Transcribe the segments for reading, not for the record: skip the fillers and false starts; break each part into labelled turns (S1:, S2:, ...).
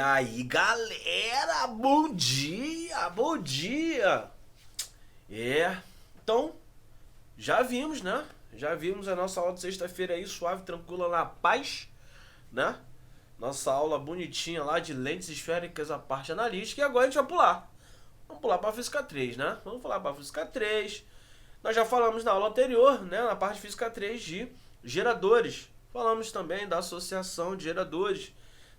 S1: aí, galera, bom dia, bom dia. Então, já vimos, né? Já vimos a nossa aula de sexta-feira aí, suave, tranquila, na paz, né? Nossa aula bonitinha lá de lentes esféricas, a parte analítica. E agora a gente vai pular. Vamos pular para a física 3, né? Vamos falar para a física 3. Nós já falamos na aula anterior, né? Na parte de física 3 de geradores. Falamos também da associação de geradores,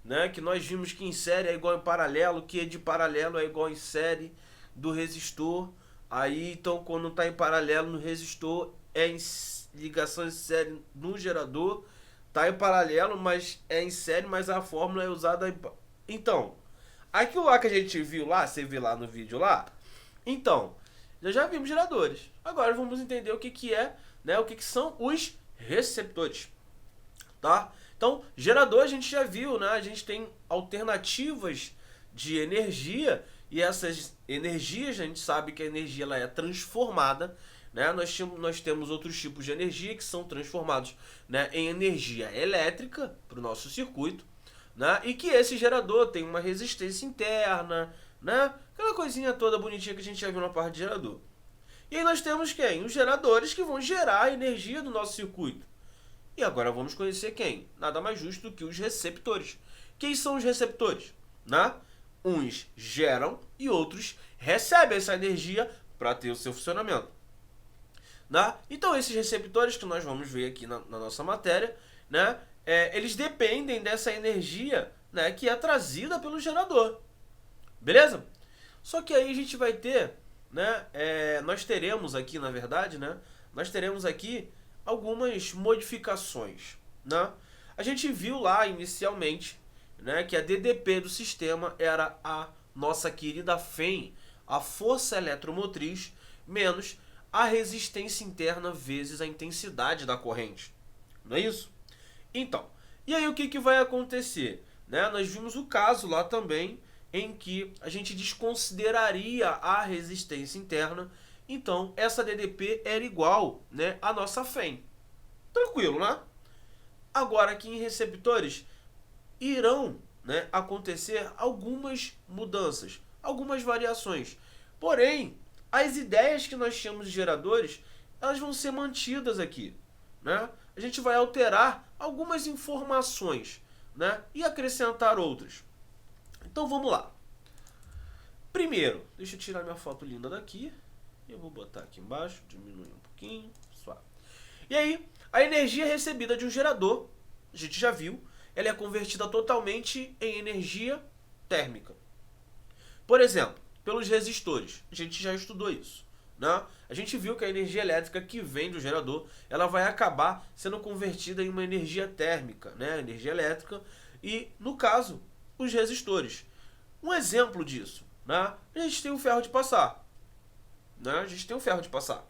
S1: né? Que nós vimos que em série é igual em paralelo, que de paralelo é igual em série do resistor. Aí, então, quando está em paralelo no resistor, é em ligação em série no gerador. Está em paralelo, mas é em série, mas a fórmula é usada em... Então, aquilo lá que a gente viu lá, você viu lá no vídeo lá, então, já vimos geradores. Agora vamos entender o que é, né? O que são os receptores, tá? Então, gerador a gente já viu, né? A gente tem alternativas de energia e essas energias, a gente sabe que a energia ela é transformada, né? Nós temos outros tipos de energia que são transformados, né, em energia elétrica para o nosso circuito, né? E que esse gerador tem uma resistência interna, né? Aquela coisinha toda bonitinha que a gente já viu na parte de gerador. E aí nós temos quem? Os geradores que vão gerar a energia do nosso circuito. E agora vamos conhecer quem? Nada mais justo do que os receptores. Quem são os receptores? Né? Uns geram e outros recebem essa energia para ter o seu funcionamento. Né? Então esses receptores que nós vamos ver aqui na nossa matéria, né? Eles dependem dessa energia, né, que é trazida pelo gerador. Beleza? Só que aí a gente vai ter, né, nós teremos aqui, na verdade, né, nós teremos aqui algumas modificações, né? A gente viu lá inicialmente, né, que a DDP do sistema era a nossa querida FEM, a força eletromotriz, menos a resistência interna vezes a intensidade da corrente. Não é isso? Então, e aí o que vai acontecer? Né? Nós vimos o caso lá também em que a gente desconsideraria a resistência interna. Então, essa DDP era igual, né, à nossa FEM. Tranquilo, né? Agora, aqui em receptores, irão, né, acontecer algumas mudanças, algumas variações. Porém, as ideias que nós tínhamos de geradores, elas vão ser mantidas aqui, né? A gente vai alterar algumas informações, né, e acrescentar outras. Então vamos lá. Primeiro, deixa eu tirar minha foto linda daqui. Eu vou botar aqui embaixo, diminuir um pouquinho, suave. E aí, a energia recebida de um gerador, a gente já viu, ela é convertida totalmente em energia térmica. Por exemplo, pelos resistores, a gente já estudou isso, né? A gente viu que a energia elétrica que vem do gerador, ela vai acabar sendo convertida em uma energia térmica, né? Energia elétrica, e, no caso, os resistores. Um exemplo disso, né? A gente tem o ferro de passar, né? A gente tem o ferro de passar.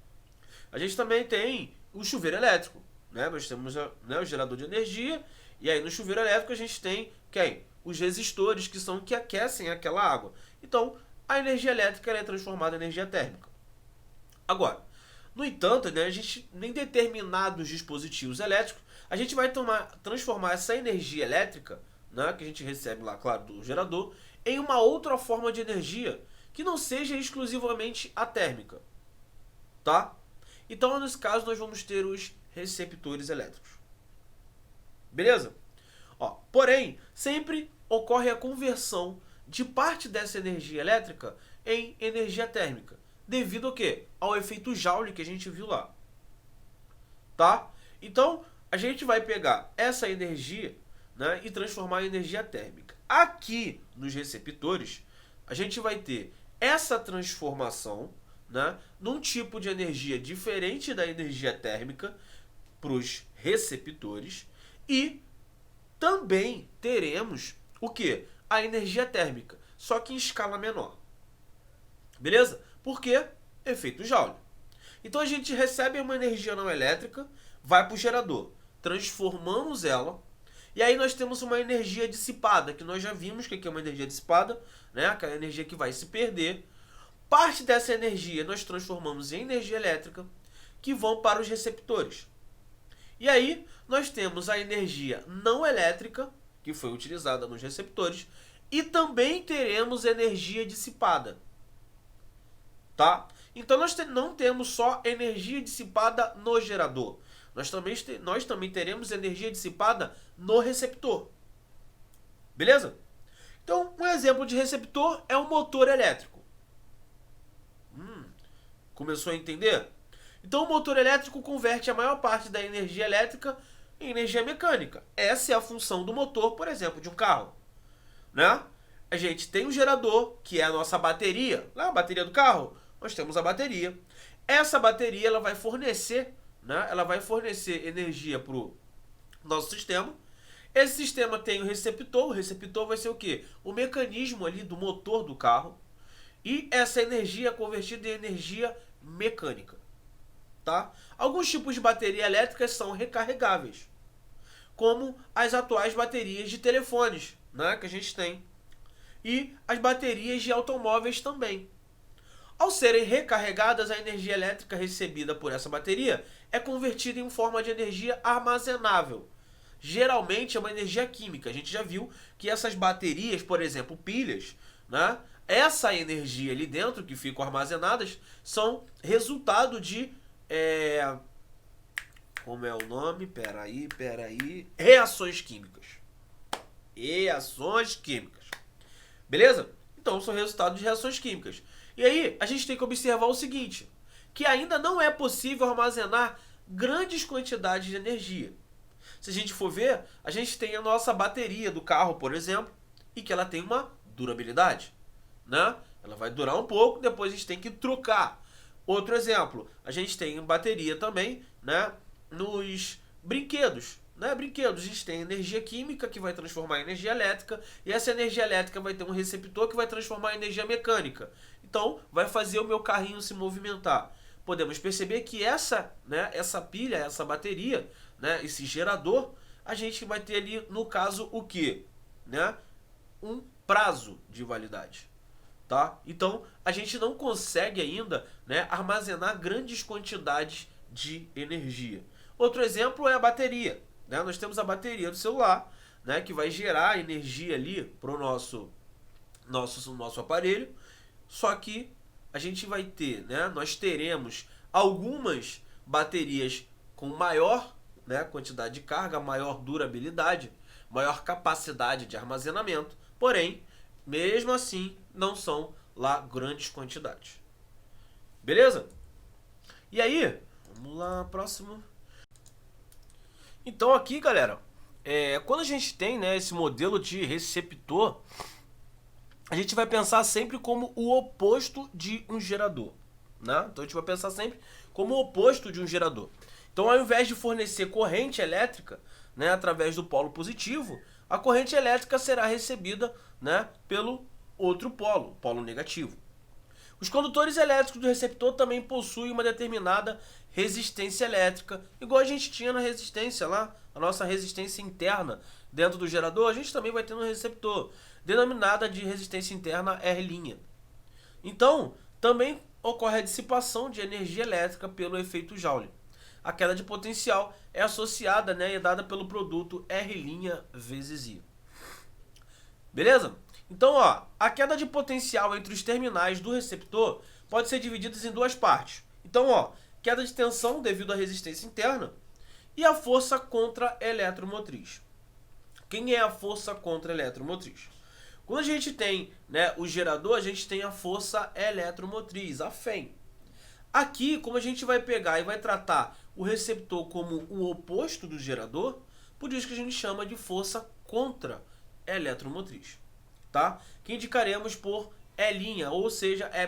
S1: A gente também tem o chuveiro elétrico, né? Nós temos, né, o gerador de energia, e aí no chuveiro elétrico a gente tem quem? Os resistores, que são que aquecem aquela água. Então, a energia elétrica ela é transformada em energia térmica. Agora, no entanto, né, a gente, em determinados dispositivos elétricos, a gente vai transformar essa energia elétrica, né, que a gente recebe lá, claro, do gerador, em uma outra forma de energia que não seja exclusivamente a térmica. Tá? Então, nesse caso, nós vamos ter os receptores elétricos. Beleza? Ó, porém, sempre ocorre a conversão de parte dessa energia elétrica em energia térmica. Devido ao quê? Ao efeito Joule que a gente viu lá. Tá? Então, a gente vai pegar essa energia, né, e transformar em energia térmica. Aqui, nos receptores, a gente vai ter essa transformação, né, num tipo de energia diferente da energia térmica para os receptores, e também teremos o quê? A energia térmica, só que em escala menor. Beleza? Por quê? Efeito Joule. Então a gente recebe uma energia não elétrica, vai para o gerador, transformamos ela, e aí nós temos uma energia dissipada, que nós já vimos que é uma energia dissipada, né? Aquela energia que vai se perder. Parte dessa energia nós transformamos em energia elétrica, que vão para os receptores. E aí nós temos a energia não elétrica, que foi utilizada nos receptores, e também teremos energia dissipada, tá? Então nós não temos só energia dissipada no gerador, nós também teremos energia dissipada no receptor, beleza? Então um exemplo de receptor é um motor elétrico. Começou a entender? Então o motor elétrico converte a maior parte da energia elétrica em energia mecânica. Essa é a função do motor, por exemplo, de um carro, né? A gente tem um gerador, que é a nossa bateria, lá a bateria do carro, nós temos a bateria. Essa bateria ela vai fornecer, né? Ela vai fornecer energia para o nosso sistema. Esse sistema tem o receptor vai ser o quê? O mecanismo ali do motor do carro. E essa energia é convertida em energia mecânica, tá? Alguns tipos de bateria elétricas são recarregáveis, como as atuais baterias de telefones, né, que a gente tem, e as baterias de automóveis também. Ao serem recarregadas, a energia elétrica recebida por essa bateria é convertida em forma de energia armazenável. Geralmente é uma energia química. A gente já viu que essas baterias, por exemplo, pilhas, né, essa energia ali dentro que ficam armazenadas são resultado de como é o nome? Peraí. Reações químicas. Reações químicas. Beleza? Então são resultado de reações químicas. E aí a gente tem que observar o seguinte, que ainda não é possível armazenar grandes quantidades de energia. Se a gente for ver, a gente tem a nossa bateria do carro, por exemplo, e que ela tem uma durabilidade, né? Ela vai durar um pouco, depois a gente tem que trocar. Outro exemplo, a gente tem bateria também, né, nos brinquedos, né? Brinquedos, a gente tem energia química que vai transformar em energia elétrica, e essa energia elétrica vai ter um receptor que vai transformar em energia mecânica. Então, vai fazer o meu carrinho se movimentar. Podemos perceber que essa pilha, essa bateria, né, esse gerador, a gente vai ter ali, no caso, o quê? Né? Um prazo de validade. Tá? Então, a gente não consegue ainda, né, armazenar grandes quantidades de energia. Outro exemplo é a bateria. Né? Nós temos a bateria do celular, né, que vai gerar energia ali para o nosso aparelho. Só que a gente vai ter, né, nós teremos algumas baterias com maior, né, quantidade de carga, maior durabilidade, maior capacidade de armazenamento. Porém, mesmo assim, não são lá grandes quantidades. Beleza? E aí, vamos lá, próximo. Então aqui, galera, quando a gente tem, né, esse modelo de receptor, a gente vai pensar sempre como o oposto de um gerador, né? Então a gente vai pensar sempre como o oposto de um gerador. Então, ao invés de fornecer corrente elétrica, né, através do polo positivo, a corrente elétrica será recebida, né, pelo outro polo, polo negativo. Os condutores elétricos do receptor também possuem uma determinada resistência elétrica, igual a gente tinha na resistência lá, a nossa resistência interna dentro do gerador, a gente também vai ter no receptor, denominada de resistência interna R'. Então, também ocorre a dissipação de energia elétrica pelo efeito Joule. A queda de potencial é associada, né, e é dada pelo produto R' vezes I. Beleza? Então, ó, a queda de potencial entre os terminais do receptor pode ser dividida em duas partes. Então, ó, queda de tensão devido à resistência interna e a força contra-eletromotriz. Quem é a força contra-eletromotriz? Quando a gente tem, né, o gerador, a gente tem a força eletromotriz, a FEM. Aqui, como a gente vai pegar e vai tratar o receptor como o oposto do gerador, por isso que a gente chama de força contra-eletromotriz. Tá? Que indicaremos por E', ou seja, ε',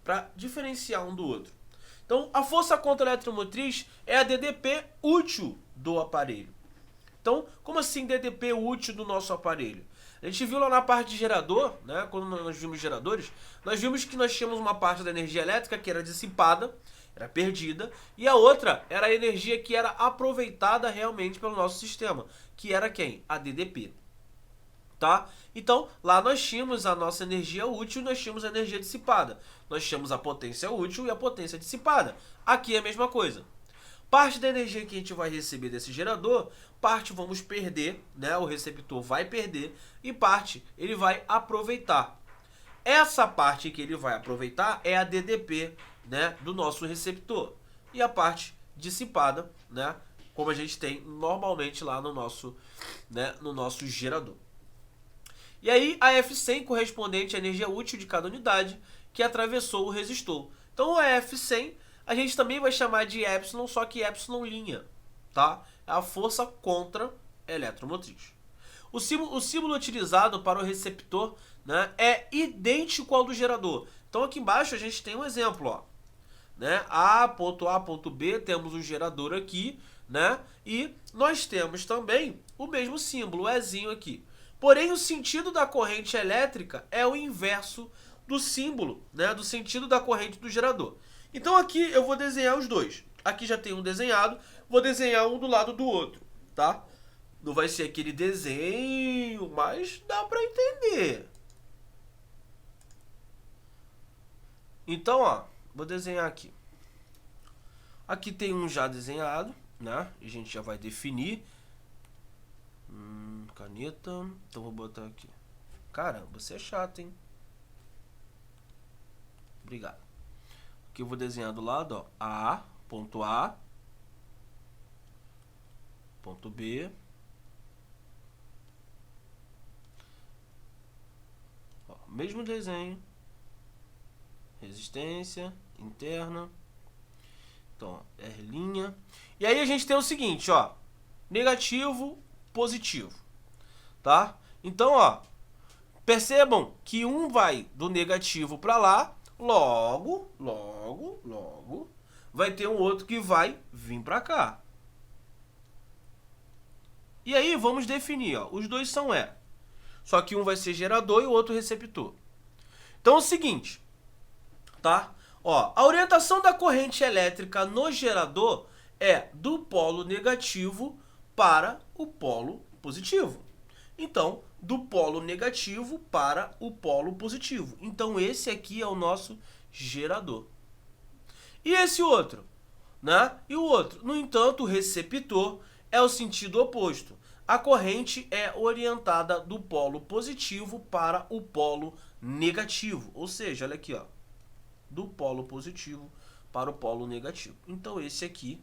S1: para diferenciar um do outro. Então, a força contra-eletromotriz é a DDP útil do aparelho. Então, como assim DDP útil do nosso aparelho? A gente viu lá na parte de gerador, né, quando nós vimos geradores, nós vimos que nós tínhamos uma parte da energia elétrica que era dissipada, era perdida, e a outra era a energia que era aproveitada realmente pelo nosso sistema, que era quem? A DDP. Tá? Então, lá nós tínhamos a nossa energia útil e nós tínhamos a energia dissipada. Nós tínhamos a potência útil e a potência dissipada. Aqui é a mesma coisa. Parte da energia que a gente vai receber desse gerador, parte vamos perder, né? O receptor vai perder e parte ele vai aproveitar. Essa parte que ele vai aproveitar é a DDP, né, do nosso receptor. E a parte dissipada, né, como a gente tem normalmente lá no nosso, né, no nosso gerador. E aí a F100 correspondente à energia útil de cada unidade que atravessou o resistor. Então a F100 a gente também vai chamar de epsilon, só que epsilon', tá? É a força contra eletromotriz. O símbolo utilizado para o receptor, né, é idêntico ao do gerador. Então aqui embaixo a gente tem um exemplo, ó, né? A, ponto B, temos o gerador aqui, né? E nós temos também o mesmo símbolo, o Ezinho aqui. Porém, o sentido da corrente elétrica é o inverso do símbolo, né? Do sentido da corrente do gerador. Então aqui eu vou desenhar os dois. Aqui já tem um desenhado, vou desenhar um do lado do outro, tá? Não vai ser aquele desenho, mas dá para entender. Então, ó, vou desenhar aqui. Aqui tem um já desenhado, né? A gente já vai definir. Caneta. Então vou botar aqui. Caramba, você é chato, hein? Obrigado. Aqui eu vou desenhar do lado, ó. A, ponto B. Ó, mesmo desenho. Resistência interna. Então, R'. E aí a gente tem o seguinte, ó. Negativo, positivo. Tá? Então, ó. Percebam que um vai do negativo para lá. Logo, vai ter um outro que vai vir para cá. E aí, vamos definir, ó. Os dois são E. Só que um vai ser gerador e o outro receptor. Então, é o seguinte, tá? Ó, a orientação da corrente elétrica no gerador é do polo negativo para o polo positivo. Então, do polo negativo para o polo positivo. Então, esse aqui é o nosso gerador. E esse outro? Né? E o outro? No entanto, o receptor é o sentido oposto. A corrente é orientada do polo positivo para o polo negativo. Ou seja, olha aqui, ó. Do polo positivo para o polo negativo. Então, esse aqui,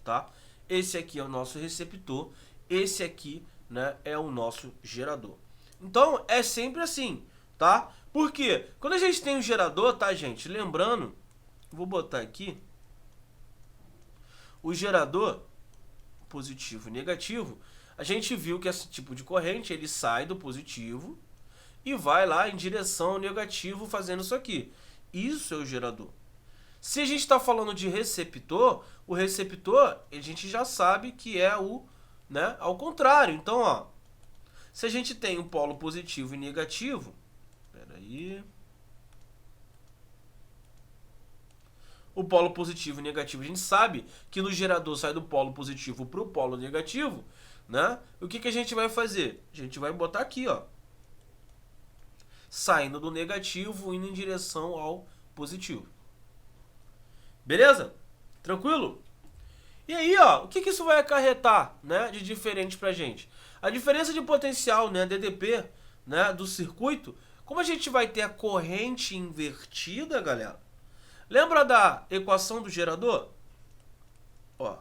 S1: tá? Esse aqui é o nosso receptor. Esse aqui, né, é o nosso gerador. Então, é sempre assim, tá? Porque quando a gente tem um gerador, tá, gente? Lembrando, vou botar aqui, o gerador positivo e negativo, a gente viu que esse tipo de corrente, ele sai do positivo e vai lá em direção ao negativo fazendo isso aqui. Isso é o gerador. Se a gente está falando de receptor, o receptor, a gente já sabe que é o, né, ao contrário. Então, ó, se a gente tem um polo positivo e negativo, peraí, o polo positivo e negativo, a gente sabe que no gerador sai do polo positivo para o polo negativo, né? O que a gente vai fazer? A gente vai botar aqui, ó, saindo do negativo, indo em direção ao positivo. Beleza? Tranquilo? E aí, ó, o que isso vai acarretar, né, de diferente pra gente? A diferença de potencial, né, DDP, né, do circuito, como a gente vai ter a corrente invertida, galera, lembra da equação do gerador? Ó,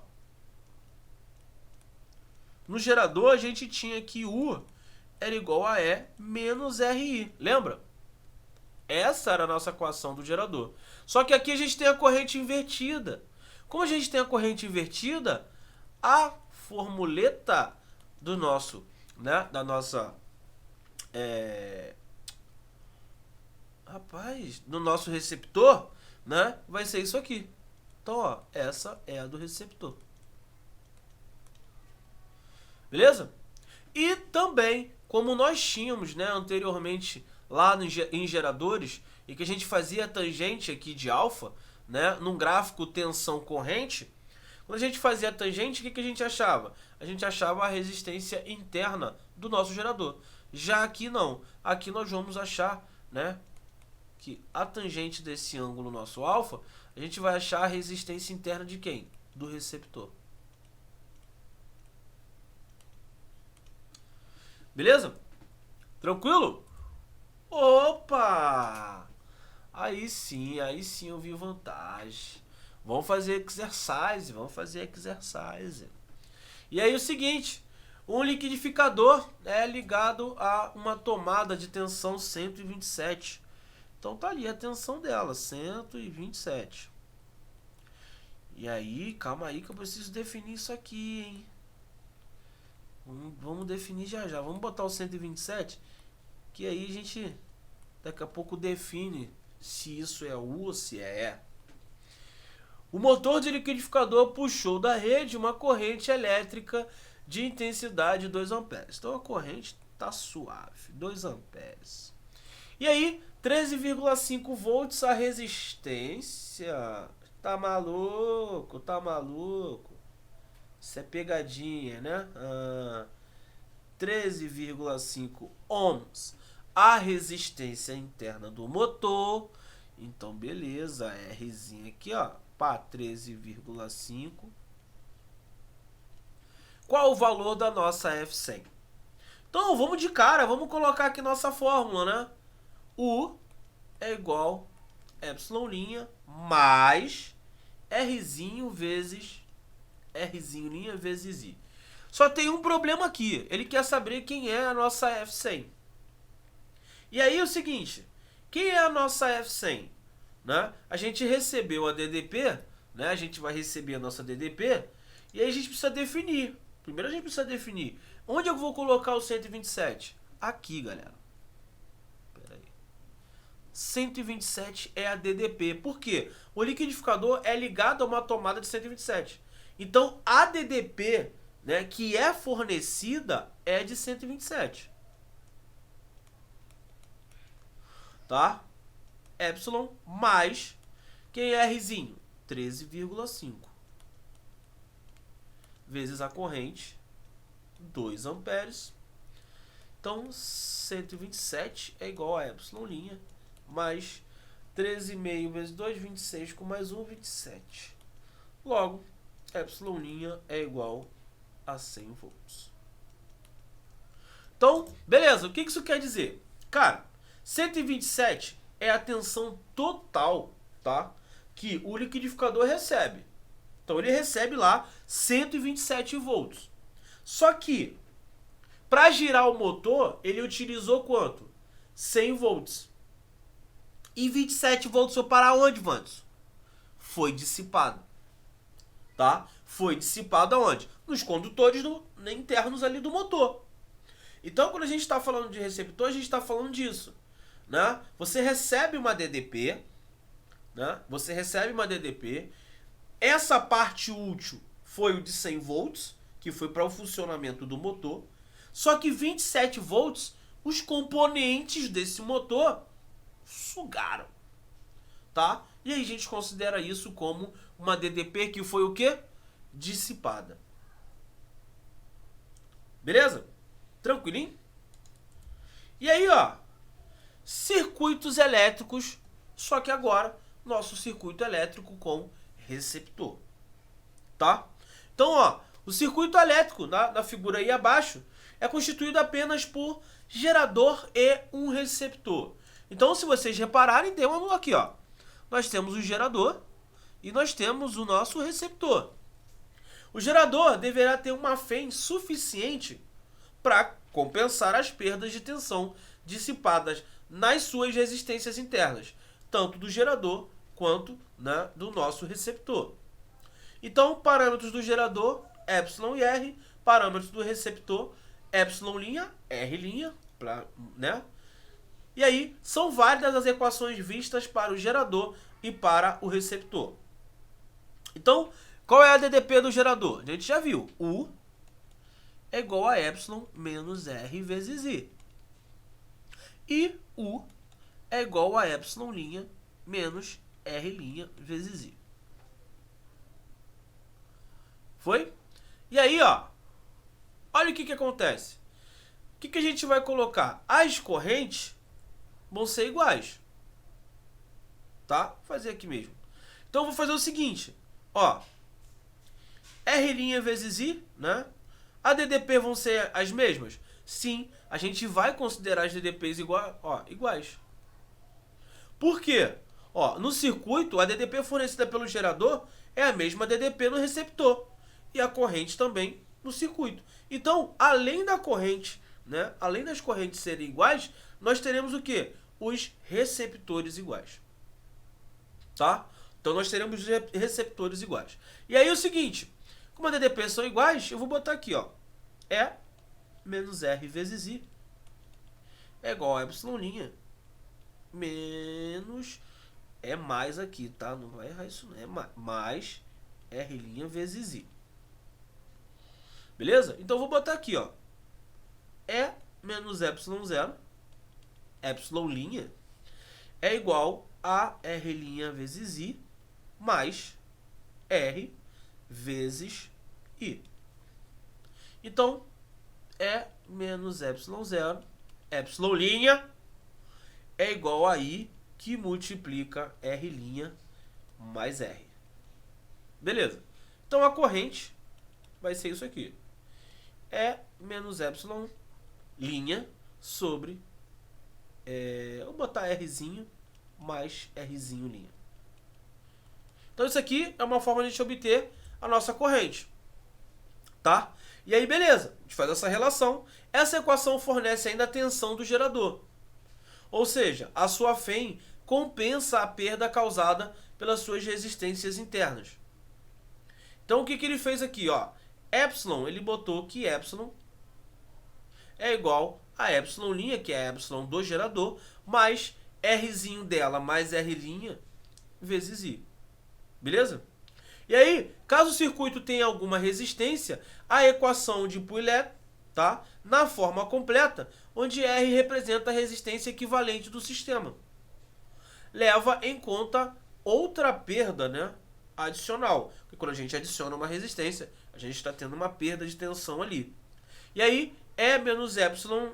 S1: no gerador a gente tinha que U era igual a E menos RI, lembra? Essa era a nossa equação do gerador. Só que aqui a gente tem a corrente invertida. Como a gente tem a corrente invertida, a formuleta do nosso, né, da nossa, do nosso receptor, né, vai ser isso aqui. Então, ó, essa é a do receptor. Beleza? E também, como nós tínhamos, né, anteriormente lá em geradores, e que a gente fazia a tangente aqui de alfa, né, num gráfico tensão-corrente, quando a gente fazia a tangente, o que a gente achava? A gente achava a resistência interna do nosso gerador. Já aqui não. Aqui nós vamos achar, né, que a tangente desse ângulo nosso alfa, a gente vai achar a resistência interna de quem? do receptor. Beleza? Tranquilo? Opa! Aí sim eu vi vantagem. Vamos fazer exercise. E aí o seguinte, um liquidificador é ligado a uma tomada de tensão 127. Então tá ali a tensão dela, 127. E aí, calma aí que eu preciso definir isso aqui, hein? Vamos definir já. Vamos botar o 127, que aí a gente daqui a pouco define se isso é U ou se é E. O motor de liquidificador puxou da rede uma corrente elétrica de intensidade 2 amperes. Então a corrente está suave, 2 amperes. E aí, 13,5 volts a resistência. Tá maluco? Isso é pegadinha, né? 13,5 ohms a resistência interna do motor. Então, beleza, Rzinho aqui, ó, para 13,5. Qual o valor da nossa F100? Então, vamos de cara, vamos colocar aqui nossa fórmula, né? U é igual a epsilon' mais Rzinho vezes Rzinho' vezes I. Só tem um problema aqui. Ele quer saber quem é a nossa F100. E aí é o seguinte, quem é a nossa F100? Né? A gente recebeu a DDP, né? A gente vai receber a nossa DDP, e aí a gente precisa definir. Primeiro a gente precisa definir onde eu vou colocar o 127. Aqui, galera. Pera aí. 127 é a DDP. Por quê? O liquidificador é ligado a uma tomada de 127. Então, a DDP, né, que é fornecida é de 127. Tá? Epsilon mais, quem é Rzinho? 13,5. Vezes a corrente, 2 amperes. Então, 127 é igual a epsilon' mais 13,5 vezes 2, 26, com mais 1, 27. Logo, epsilon' é igual a 100 volts. Então, beleza, o que isso quer dizer? Cara, 127 é a tensão total, tá? Que o liquidificador recebe. Então ele recebe lá 127 volts. Só que, para girar o motor, ele utilizou quanto? 100 volts. E 27 volts foi para onde, Vantos? Foi dissipado. Tá? Foi dissipado aonde? Nos condutores internos ali do motor. Então, quando a gente está falando de receptor, a gente está falando disso. Né? Você recebe uma DDP, né? Essa parte útil foi o de 100 volts, que foi para o funcionamento do motor. Só que 27 volts, os componentes desse motor sugaram, tá? E aí a gente considera isso como uma DDP que foi o quê? Dissipada. Beleza? Tranquilinho? E aí, ó, circuitos elétricos, só que agora nosso circuito elétrico com receptor, tá? Então, ó, o circuito elétrico na figura aí abaixo é constituído apenas por gerador e um receptor. Então, se vocês repararem, temos aqui, ó, nós temos o gerador e nós temos o nosso receptor. O gerador deverá ter uma FEM suficiente para compensar as perdas de tensão dissipadas nas suas resistências internas, tanto do gerador quanto, né, do nosso receptor. Então, parâmetros do gerador, epsilon e R, parâmetros do receptor, epsilon', R', né? E aí, são válidas as equações vistas para o gerador e para o receptor. Então, qual é a DDP do gerador? A gente já viu, U é igual a epsilon menos R vezes I. E U é igual a epsilon' menos R' vezes I. Foi? E aí, ó, olha o que acontece. O que a gente vai colocar? As correntes vão ser iguais. Tá? Vou fazer aqui mesmo. Então, eu vou fazer o seguinte. Ó, R' vezes I, né? A DDP vão ser as mesmas? Sim, a gente vai considerar as DDPs iguais. Por quê? Ó, no circuito, a DDP fornecida pelo gerador é a mesma DDP no receptor. E a corrente também no circuito. Então, além da corrente, né? Além das correntes serem iguais, nós teremos o quê? Os receptores iguais. Tá? Então, nós teremos os receptores iguais. E aí, o seguinte, como a DDP são iguais, eu vou botar aqui, ó. E menos R vezes I é igual a epsilon' menos... É mais aqui, tá? Não vai errar isso, não. É mais R' vezes I. Beleza? Então, eu vou botar aqui, ó. E menos epsilon0, epsilon' é igual a R' vezes I mais R vezes I. Então, E menos epsilon0, epsilon' é igual a I que multiplica R' mais R. Beleza? Então, a corrente vai ser isso aqui. E menos epsilon' sobre... vou botar Rzinho mais Rzinho'. Então, isso aqui é uma forma de a gente obter a nossa corrente. Tá? E aí, beleza. A gente faz essa relação. Essa equação fornece ainda a tensão do gerador. Ou seja, a sua FEM compensa a perda causada pelas suas resistências internas. Então, o que ele fez aqui? Ó? Epsilon, ele botou que epsilon é igual a epsilon', que é a epsilon do gerador, mais Rzinho dela mais R' vezes I. Beleza? E aí, caso o circuito tenha alguma resistência, a equação de Pouillet, tá? Na forma completa, onde R representa a resistência equivalente do sistema, leva em conta outra perda, né, adicional. Porque quando a gente adiciona uma resistência, a gente está tendo uma perda de tensão ali. E aí, E menos epsilon'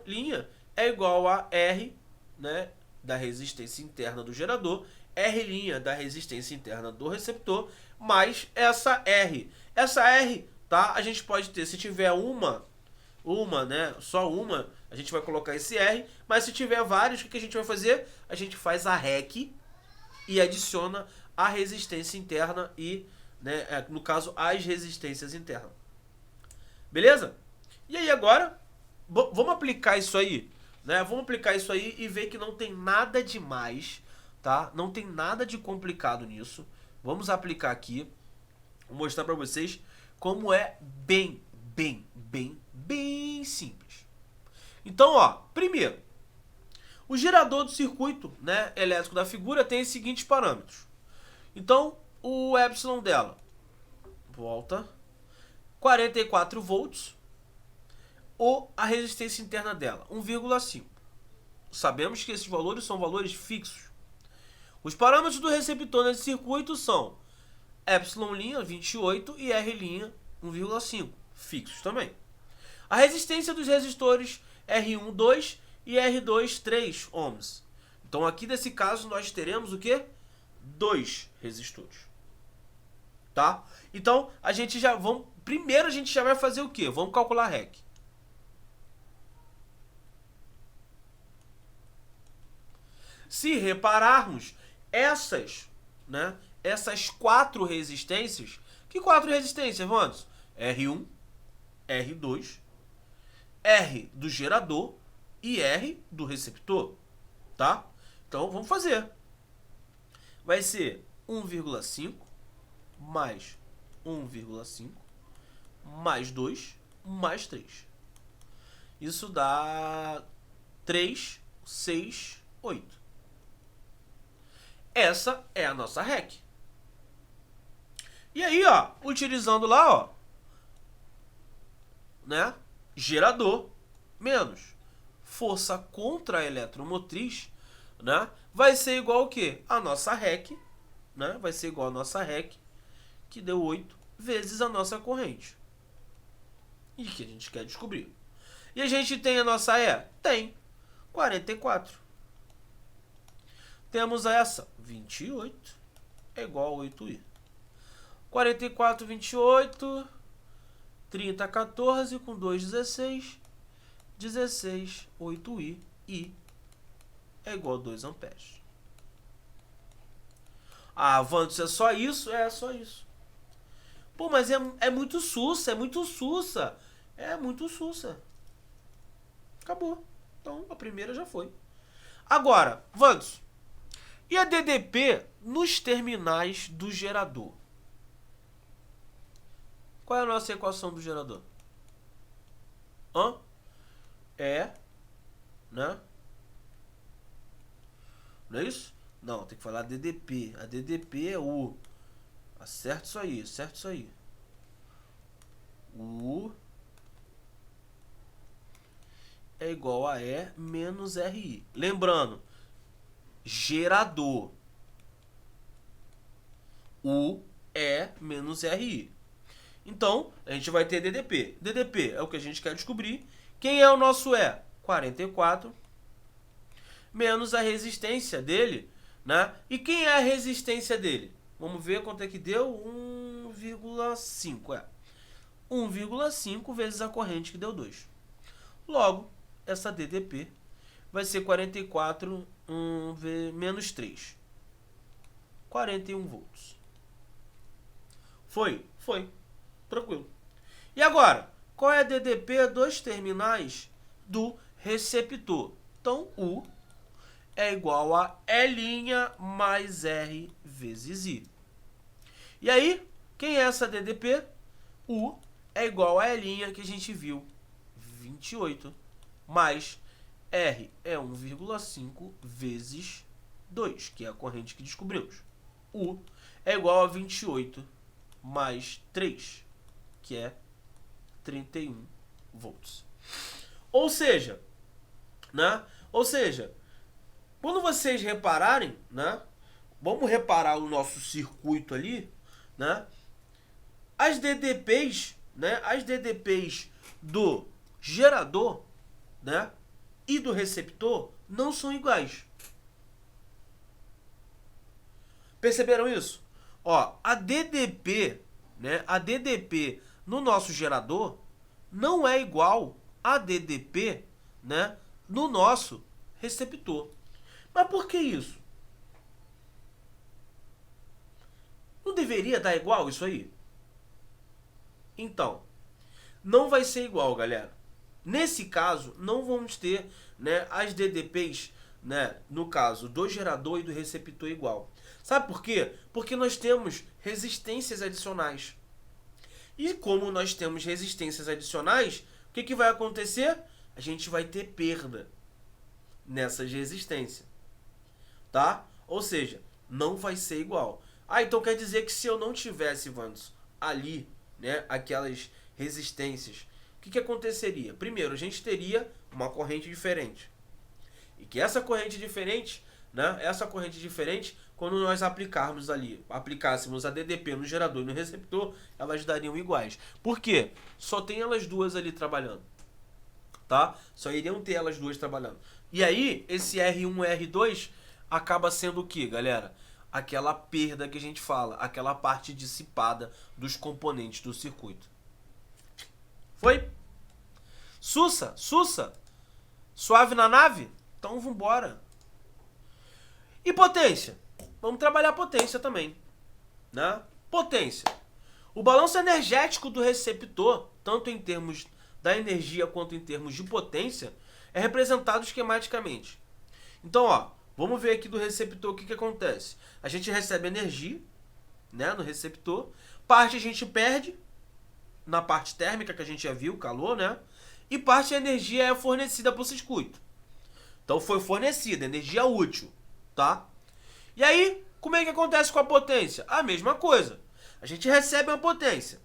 S1: é igual a R, né, da resistência interna do gerador, R' da resistência interna do receptor, mais essa R. Essa R, tá? A gente pode ter, se tiver uma, né? Só uma, a gente vai colocar esse R. Mas se tiver vários, o que a gente vai fazer? A gente faz a REC e adiciona a resistência interna e, né, no caso, as resistências internas. Beleza? E aí agora, vamos aplicar isso aí, né? Vamos aplicar isso aí e ver que não tem nada demais, tá? Não tem nada de complicado nisso. Vamos aplicar aqui. Vou mostrar para vocês como é bem simples. Então, ó, primeiro, o gerador do circuito, né, elétrico da figura tem os seguintes parâmetros. Então, o epsilon dela, volta, 44 volts, ou a resistência interna dela, 1,5. Sabemos que esses valores são valores fixos. Os parâmetros do receptor nesse circuito são epsilon', 28, e R', 1,5, fixos também. A resistência dos resistores R1, 2 e R2, 3 ohms. Então, aqui nesse caso, nós teremos o quê? 2 resistores. Tá? Então, primeiro a gente já vai fazer o quê? Vamos calcular a REC. Se repararmos, essas 4 resistências, que 4 resistências, vamos? R1, R2, R do gerador e R do receptor, tá? Então, vamos fazer. Vai ser 1,5 mais 1,5 mais 2 mais 3. Isso dá 3, 6, 8. Essa é a nossa REC. E aí, ó, utilizando lá, ó, né, gerador menos força contra a eletromotriz, né, vai ser igual ao quê? A nossa REC, né, vai ser igual a nossa REC, que deu 8 vezes a nossa corrente. E que a gente quer descobrir. E a gente tem a nossa E? Tem 44. Temos essa, 28, é igual a 8i. 44, 28, 30, 14, com 2, 16. 16, 8i, I é igual a 2 amperes. Ah, Vantos, é só isso? É só isso. Pô, mas é muito sussa, é muito sussa. É muito sussa. Acabou. Então, a primeira já foi. Agora, Vantos, e a DDP nos terminais do gerador? Qual é a nossa equação do gerador? Né? Não é isso? Não, tem que falar DDP. A DDP é U. Acerta isso aí, acerta isso aí. U é igual a E menos RI. Lembrando, gerador. U é menos RI. Então, a gente vai ter DDP. DDP é o que a gente quer descobrir. Quem é o nosso E? 44. Menos a resistência dele, né? E quem é a resistência dele? Vamos ver quanto é que deu? 1,5, 1,5 vezes a corrente que deu 2. Logo, essa DDP vai ser 44 menos 3. 41 volts. Foi? Foi. Tranquilo. E agora, qual é a DDP dos terminais do receptor? Então, U é igual a E' mais R vezes I. E aí, quem é essa DDP? U é igual a E' que a gente viu, 28, mais R é 1,5 vezes 2, que é a corrente que descobrimos. U é igual a 28 mais 3, que é 31 volts. Ou seja, né? Quando vocês repararem, né? Vamos reparar o nosso circuito ali, né? As DDPs, né? As DDPs do gerador, né? E do receptor não são iguais. Perceberam isso? Ó, a DDP, né? A DDP no nosso gerador não é igual a DDP, né? No nosso receptor. Mas por que isso? Não deveria dar igual isso aí? Então, não vai ser igual, galera. Nesse caso, não vamos ter, né, as DDPs, né, no caso do gerador e do receptor igual. Sabe por quê? Porque nós temos resistências adicionais. E como nós temos resistências adicionais, o que vai acontecer? A gente vai ter perda nessas resistências. Tá? Ou seja, não vai ser igual. Ah, então quer dizer que se eu não tivesse, Vandos, ali, né, aquelas resistências, o que aconteceria? Primeiro, a gente teria uma corrente diferente. E que essa corrente diferente, né, quando nós aplicássemos a DDP no gerador e no receptor, elas dariam iguais. Por quê? Só tem elas duas ali trabalhando. Tá? Só iriam ter elas duas trabalhando. E aí, esse R1 e R2 acaba sendo o que, galera? Aquela perda que a gente fala, aquela parte dissipada dos componentes do circuito. Foi? Sussa? Suave na nave? Então vambora. E potência? Vamos trabalhar potência também, né? Potência. O balanço energético do receptor, tanto em termos da energia quanto em termos de potência, é representado esquematicamente. Então, ó, vamos ver aqui do receptor o que acontece. A gente recebe energia, né, no receptor. Parte a gente perde na parte térmica que a gente já viu, calor, né? E parte da energia é fornecida para o circuito. Então foi fornecida, energia útil, tá? E aí, como é que acontece com a potência? A mesma coisa. A gente recebe uma potência.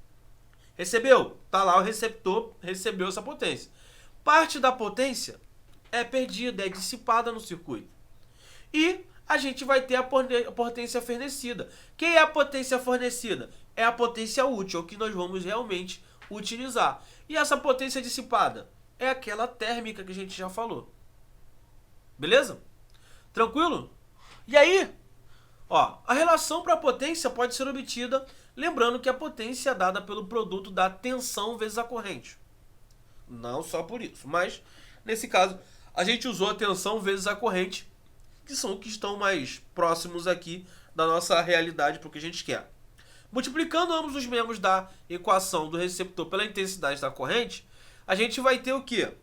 S1: Recebeu? Tá lá o receptor, recebeu essa potência. Parte da potência é perdida, é dissipada no circuito. E a gente vai ter a potência fornecida. Quem é a potência fornecida? É a potência útil, que nós vamos realmente utilizar. E essa potência dissipada é aquela térmica que a gente já falou. Beleza? Tranquilo? E aí, Ó, a relação para a potência pode ser obtida lembrando que a potência é dada pelo produto da tensão vezes a corrente. Não só por isso, mas nesse caso a gente usou a tensão vezes a corrente, que são os que estão mais próximos aqui da nossa realidade para o que a gente quer. Multiplicando ambos os membros da equação do receptor pela intensidade da corrente, a gente vai ter o quê?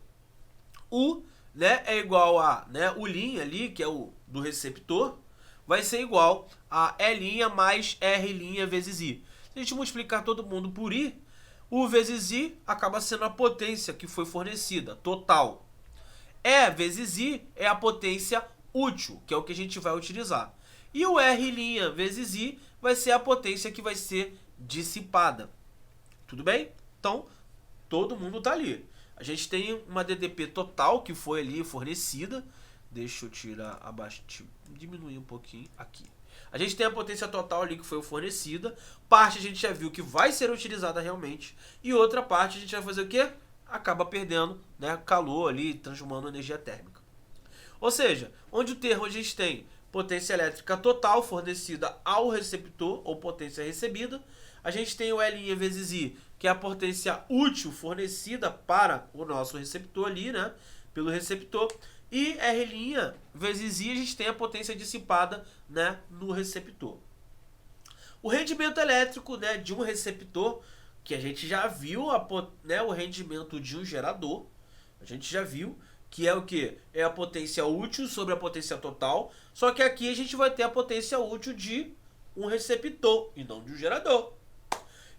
S1: U, né, é igual a, né, U' ali, que é o do receptor, vai ser igual a E' mais R' vezes I. Se a gente multiplicar todo mundo por I, U vezes I acaba sendo a potência que foi fornecida, total. E vezes I é a potência útil, que é o que a gente vai utilizar. E o R' vezes I vai ser a potência que vai ser dissipada. Tudo bem? Então, todo mundo tá ali. A gente tem uma DDP total que foi ali fornecida. Deixa eu tirar abaixo, diminuir um pouquinho aqui. A gente tem a potência total ali que foi fornecida. Parte a gente já viu que vai ser utilizada realmente. E outra parte a gente vai fazer o quê? Acaba perdendo, né, calor ali, transformando em energia térmica. Ou seja, onde o termo a gente tem potência elétrica total fornecida ao receptor, ou potência recebida, a gente tem o E' vezes I, que é a potência útil fornecida para o nosso receptor ali, né, pelo receptor, e R' vezes I a gente tem a potência dissipada, né, no receptor. O rendimento elétrico, né, de um receptor, que a gente já viu né, o rendimento de um gerador, a gente já viu que é o que? É a potência útil sobre a potência total, só que aqui a gente vai ter a potência útil de um receptor e não de um gerador.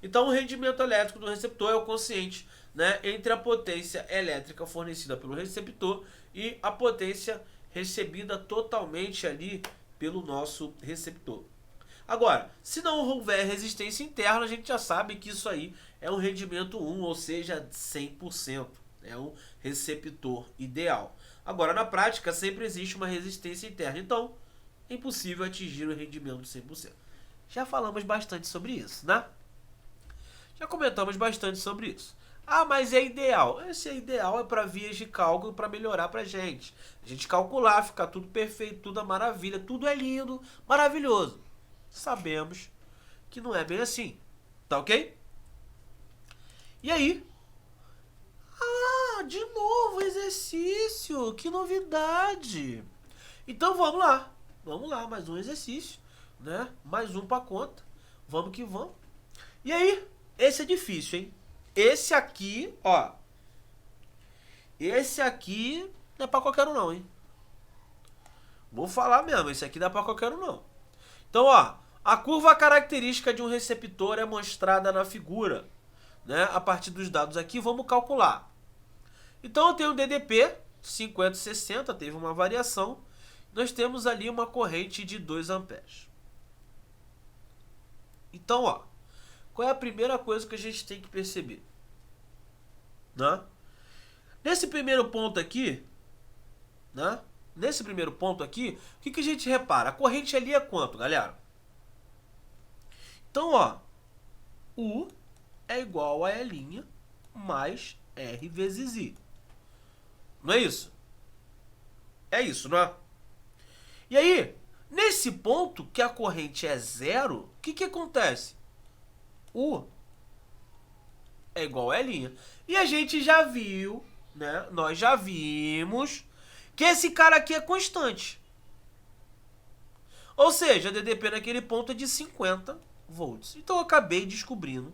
S1: Então o rendimento elétrico do receptor é o quociente, né, entre a potência elétrica fornecida pelo receptor e a potência recebida totalmente ali pelo nosso receptor. Agora, se não houver resistência interna, a gente já sabe que isso aí é um rendimento 1, ou seja, 100%. É um receptor ideal. Agora, na prática, sempre existe uma resistência interna. Então, é impossível atingir o rendimento de 100%. Já falamos bastante sobre isso, né? Já comentamos bastante sobre isso. Ah, mas é ideal. Esse é ideal, é para vias de cálculo, para melhorar para a gente calcular, ficar tudo perfeito, tudo a maravilha, tudo é lindo, maravilhoso. Sabemos que não é bem assim. Tá ok? E aí? Ah, de novo exercício. Que novidade. Então vamos lá. Vamos lá, mais um exercício, né? Mais um pra conta. Vamos que vamos. E aí? Esse é difícil, hein? Esse aqui, ó. Esse aqui não é pra qualquer um não, hein? Vou falar mesmo, esse aqui não é pra qualquer um não. Então, ó, a curva característica de um receptor é mostrada na figura, né? A partir dos dados aqui, vamos calcular. Então, eu tenho o DDP 50 e 60, teve uma variação. Nós temos ali uma corrente de 2 amperes. Então, ó, qual é a primeira coisa que a gente tem que perceber? Né? Nesse primeiro ponto aqui, né? Nesse primeiro ponto aqui, o que a gente repara? A corrente ali é quanto, galera? Então, ó, U é igual a E' mais R vezes I. Não é isso? É isso, não é? E aí, nesse ponto que a corrente é zero, o que acontece? U é igual a E'. E a gente já viu, né? Nós já vimos que esse cara aqui é constante. Ou seja, a DDP naquele ponto é de 50 volts. Então eu acabei descobrindo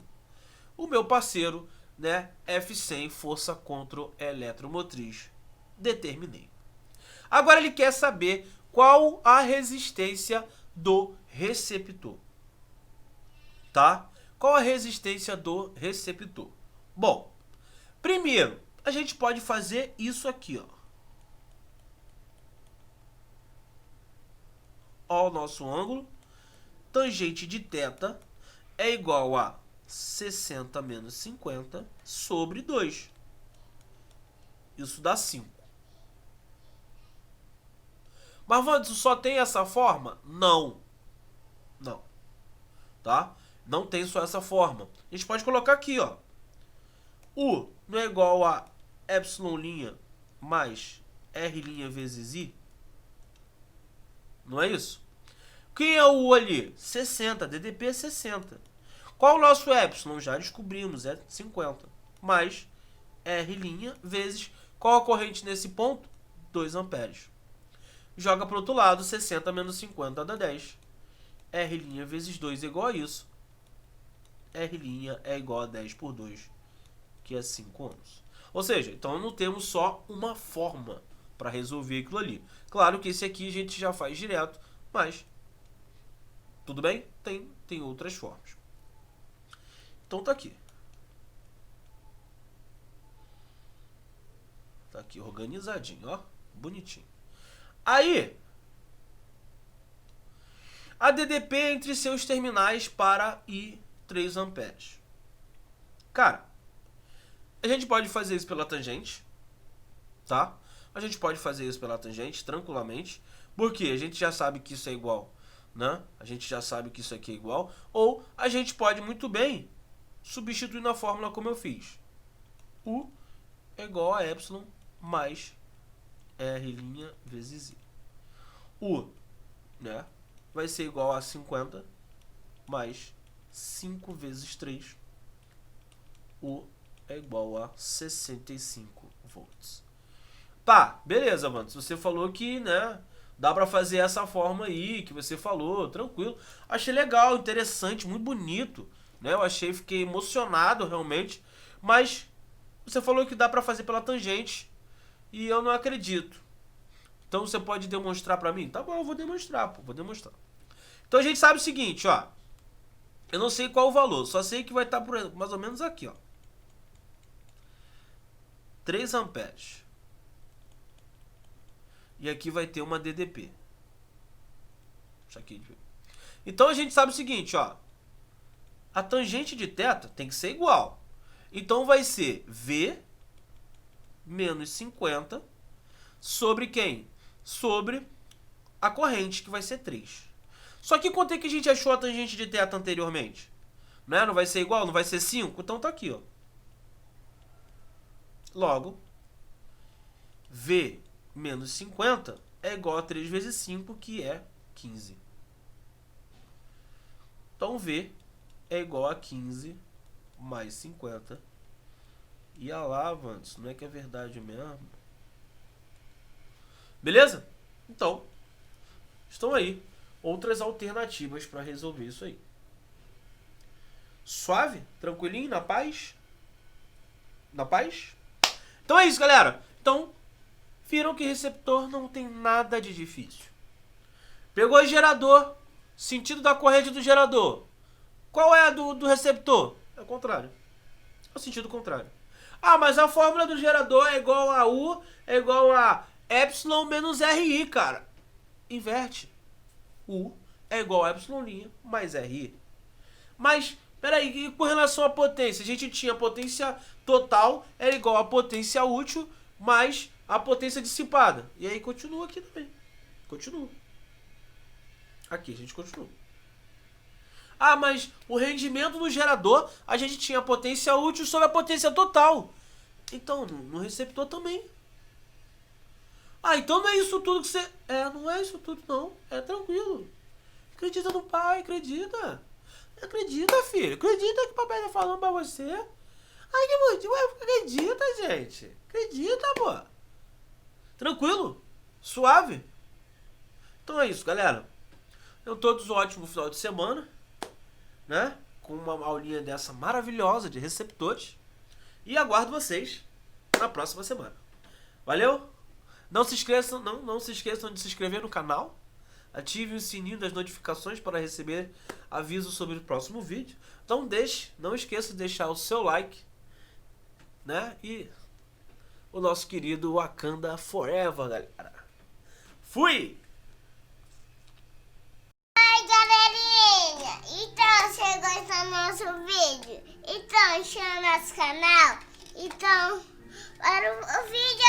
S1: o meu parceiro, né, F100, força eletromotriz. Determinei. Agora ele quer saber qual a resistência do receptor. Tá? Qual a resistência do receptor? Bom, primeiro, a gente pode fazer isso aqui, ó. Ó o nosso ângulo. Tangente de θ é igual a 60 menos 50 sobre 2. Isso dá 5. Mas, Wanderson, só tem essa forma? Não. Não. Tá? Não tem só essa forma. A gente pode colocar aqui, ó. U não é igual a epsilon' mais R' vezes I? Não é isso? Quem é o U ali? 60. DDP é 60. Qual o nosso epsilon? Já descobrimos, é 50. Mais R' vezes... Qual a corrente nesse ponto? 2 amperes. Joga para o outro lado, 60 menos 50 dá 10. R' vezes 2 é igual a isso. R' é igual a 10 por 2, que é 5 ohms. Ou seja, então não temos só uma forma para resolver aquilo ali. Claro que esse aqui a gente já faz direto, mas tudo bem? Tem outras formas. Então tá aqui. Tá aqui organizadinho, ó. Bonitinho. Aí, a DDP entre seus terminais para I 3 amperes. Cara, a gente pode fazer isso pela tangente, tá? A gente pode fazer isso pela tangente, tranquilamente. Porque a gente já sabe que isso é igual, né? A gente já sabe que isso aqui é igual. Ou a gente pode muito bem substituir na fórmula como eu fiz. U é igual a epsilon mais R' vezes I. U, né, vai ser igual a 50 mais 5 vezes 3. U é igual a 65 volts. Tá, beleza, mano. Se você falou que, né, dá pra fazer essa forma aí que você falou, tranquilo. Achei legal, interessante, muito bonito, né? Eu achei, fiquei emocionado realmente. Mas você falou que dá pra fazer pela tangente e eu não acredito. Então você pode demonstrar pra mim? Tá bom, eu vou demonstrar, pô, vou demonstrar. Então a gente sabe o seguinte, ó. Eu não sei qual o valor, só sei que vai estar por mais ou menos aqui, ó. 3 amperes. E aqui vai ter uma DDP. Isso aqui. Então a gente sabe o seguinte, ó. A tangente de θ tem que ser igual. Então vai ser V menos 50 sobre quem? Sobre a corrente, que vai ser 3. Só que quanto é que a gente achou a tangente de θ anteriormente? Né? Não vai ser igual? Não vai ser 5? Então tá aqui, ó. Logo, V menos 50 é igual a 3 vezes 5, que é 15. Então V é igual a 15 mais 50. E a lá, Vantos, não é que é verdade mesmo? Beleza? Então, estão aí outras alternativas para resolver isso aí. Suave? Tranquilinho? Na paz? Na paz? Então é isso, galera. Então, viram que receptor não tem nada de difícil. Pegou o gerador, sentido da corrente do gerador. Qual é a do receptor? É o contrário. É o sentido contrário. Ah, mas a fórmula do gerador é igual a U, é igual a epsilon menos RI, cara. Inverte. U é igual a epsilon' mais RI. Mas, peraí, e com relação à potência? A gente tinha a potência total, era igual a potência útil, mais a potência dissipada. E aí continua aqui também. Continua. Aqui a gente continua. Ah, mas o rendimento no gerador, a gente tinha a potência útil sobre a potência total. Então, no receptor também. Ah, então não é isso tudo que você... não é isso tudo não. É tranquilo. Acredita no pai, acredita. Acredita, filho. Acredita que o papai tá falando pra você. Ai, que motivo. Acredita, gente. Acredita, pô. Tranquilo. Suave. Então é isso, galera. Tenham todos um ótimo final de semana, né? Com uma aulinha dessa maravilhosa de receptores. E aguardo vocês na próxima semana. Valeu? Não se esqueçam de se inscrever no canal. Ative o sininho das notificações para receber aviso sobre o próximo vídeo. Então não esqueça de deixar o seu like, né? E o nosso querido Wakanda Forever, galera. Fui!
S2: Então, você gostou do nosso vídeo? Então, inscreva no nosso canal. Então, para o vídeo